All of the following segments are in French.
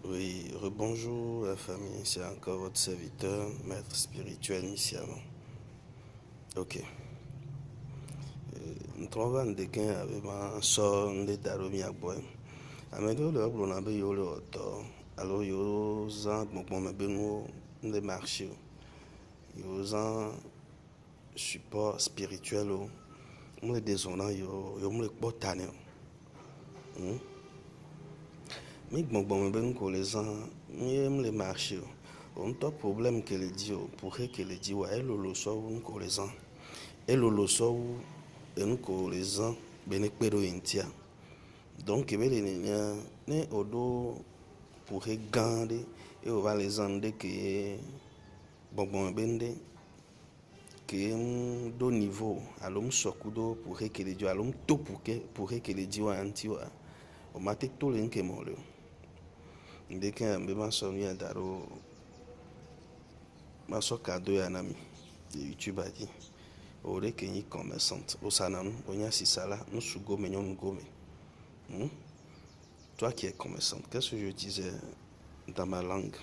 Oui, rebonjour la famille, c'est encore votre serviteur, maître spirituel Missiano. Ok. Nous trouvons des gains avec un son de Daromi Aboy. Amédée le blon a eu le auto. Alors, yo zan, bon, mais ben, nous, marchés. Yo zan, support spirituel. Nous, les désonnants, yo, nous, les botanés. Mais bon, ben, nous, les gens, nous, les marchés. On a un problème que les dit, pour que les dit, ouais, le soir, nous, les gens. Et le soir, nous, les gens, ben, pero intia. Donc, il y a ne odo pour gagner et on va les ender que bon bende que do niveau alum sokudo pour que les dieux alum to pour que les dieux antiwa o mate to le nke mole de que mbe ma so ni daro ma so kado ya nami de YouTube a dit o re que ni commerçante o sanam o nya si sala no sugo menyon gome. Toi qui es commerçante, qu'est-ce que je disais dans ma langue?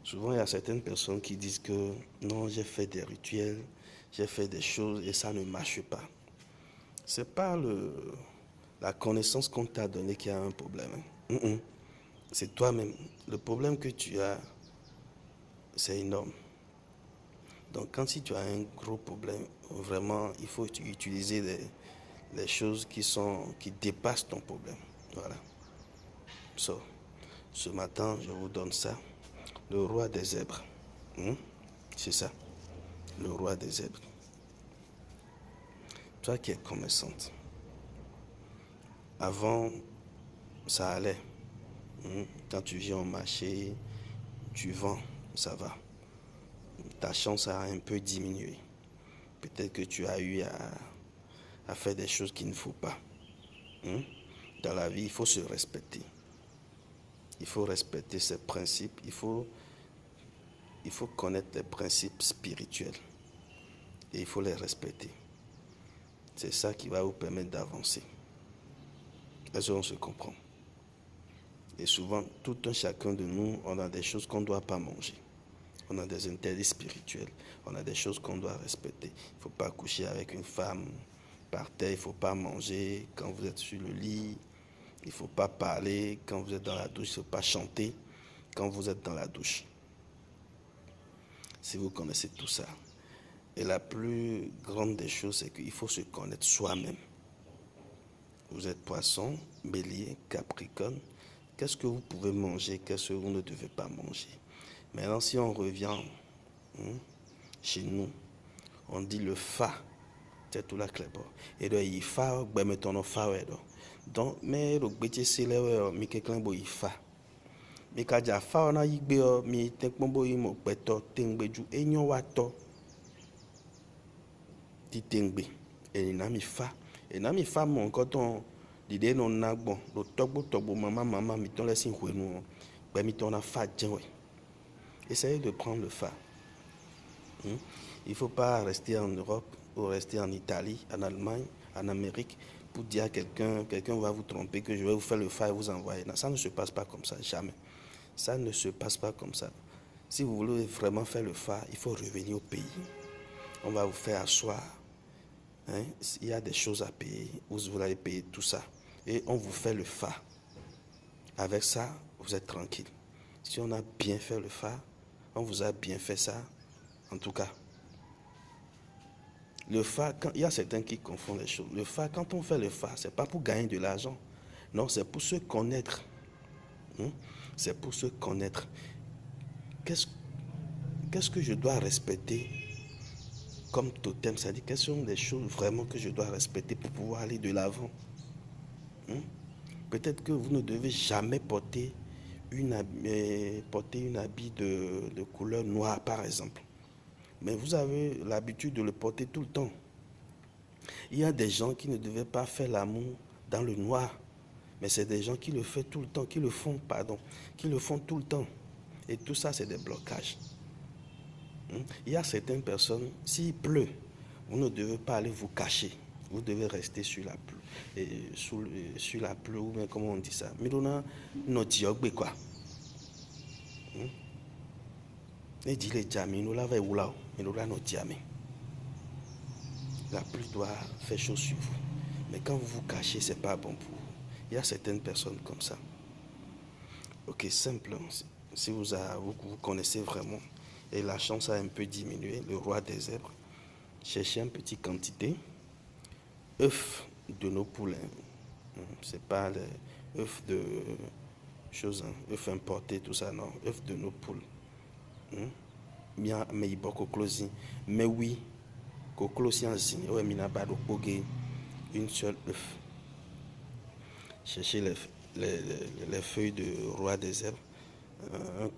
Souvent, il y a certaines personnes qui disent que non, j'ai fait des rituels, j'ai fait des choses et ça ne marche pas. Ce n'est pas la connaissance qu'on t'a donnée qui a un problème. C'est toi-même. Le problème que tu as, c'est énorme. Donc, quand si tu as un gros problème, vraiment, il faut utiliser des choses qui dépassent ton problème. Voilà. Ce matin, je vous donne ça. Le roi des zèbres. C'est ça. Le roi des zèbres. Toi qui es commerçante. Avant, ça allait. Quand tu viens au marché, tu vends, ça va. Ta chance a un peu diminué. Peut-être que tu as eu à faire des choses qu'il ne faut pas. Dans la vie, il faut se respecter. Il faut respecter ses principes. Il faut connaître les principes spirituels. Et il faut les respecter. C'est ça qui va vous permettre d'avancer. Est-ce qu'on se comprend? Et souvent, tout un chacun de nous, on a des choses qu'on ne doit pas manger. On a des interdits spirituels. On a des choses qu'on doit respecter. Il ne faut pas coucher avec une femme par terre. Il ne faut pas manger quand vous êtes sur le lit. Il ne faut pas parler quand vous êtes dans la douche. Il ne faut pas chanter quand vous êtes dans la douche. Si vous connaissez tout ça. Et la plus grande des choses, c'est qu'il faut se connaître soi-même. Vous êtes poisson, bélier, capricorne. Qu'est-ce que vous pouvez manger? Qu'est-ce que vous ne devez pas manger? Maintenant, si on revient chez nous, on dit le fa. C'est tout la clé. Et donc, il fa, ben mettons le fa. Donc, mais le bétier c'est là, mais quelqu'un boit il fa. Mais quand il fa, on a y béo, mais t'es bon boy mo beto, t'es béju, et nyon wato. Titengbe. Et nami fa. Et nami fa mon coton. L'idée non n'a bon. Le tobo maman, miton laisse une couille nous. Ben miton a fa djoué. Essayez de prendre le fa. Il ne faut pas rester en Europe ou rester en Italie, en Allemagne, en Amérique pour dire à quelqu'un va vous tromper, que je vais vous faire le fa et vous envoyer. Non, ça ne se passe pas comme ça, jamais. Ça ne se passe pas comme ça. Si vous voulez vraiment faire le fa, il faut revenir au pays. On va vous faire asseoir. Il y a des choses à payer, vous allez payer tout ça. Et on vous fait le fa. Avec ça, vous êtes tranquille. Si on a bien fait le fa, on vous a bien fait ça, en tout cas. Le fa, il y a certains qui confondent les choses. Le fa, quand on fait le fa, ce n'est pas pour gagner de l'argent. Non, c'est pour se connaître. C'est pour se connaître. Qu'est-ce que je dois respecter comme totem? C'est-à-dire, quelles sont les choses vraiment que je dois respecter pour pouvoir aller de l'avant? Peut-être que vous ne devez jamais porter une habit de couleur noire, par exemple. Mais vous avez l'habitude de le porter tout le temps. Il y a des gens qui ne devaient pas faire l'amour dans le noir. Mais c'est des gens qui le font tout le temps, qui le font tout le temps. Et tout ça, c'est des blocages. Il y a certaines personnes, s'il pleut, vous ne devez pas aller vous cacher. Vous devez rester sur la pluie. Sur la pluie, ou bien comment on dit ça. Mais on a notre diogbe, quoi. Et dit les diamants, nous l'avons où là, mais nous l'avons diamants. La pluie doit faire chose sur vous. Mais quand vous vous cachez, c'est pas bon pour vous. Il y a certaines personnes comme ça. Ok, simple. Si vous connaissez vraiment et la chance a un peu diminué, le roi des zèbres, cherchez une petite quantité. Œufs de nos poulets. C'est pas les œufs de choses, œufs importés, tout ça, non. Œufs de nos poules. Mais il y a coclosi. Mais oui, coclosi en zine. Ouais, mina bado poge une seule œuf. Cherchez les feuilles de roi des zèbres. Un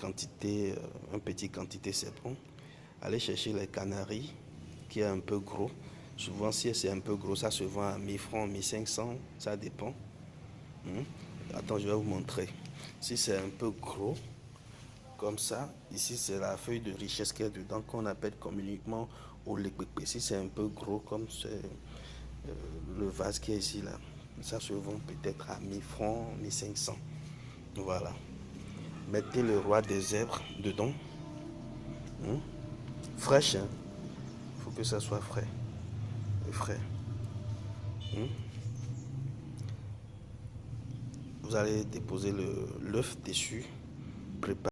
petit quantité, c'est bon. Allez chercher les canaris, qui est un peu gros. Souvent, si c'est un peu gros, ça se vend à 1000 francs, 1500, ça dépend. Attends, je vais vous montrer. Si c'est un peu gros, comme ça, ici c'est la feuille de richesse qui est dedans, qu'on appelle communément au lekpekpe. Si c'est un peu gros, comme le vase qui est ici, là, ça se vend peut-être à 1000 francs, 1500. Voilà. Mettez le roi des zèbres dedans. Fraîche, hein. Il faut que ça soit frais. Frais. Vous allez déposer l'œuf dessus. Préparez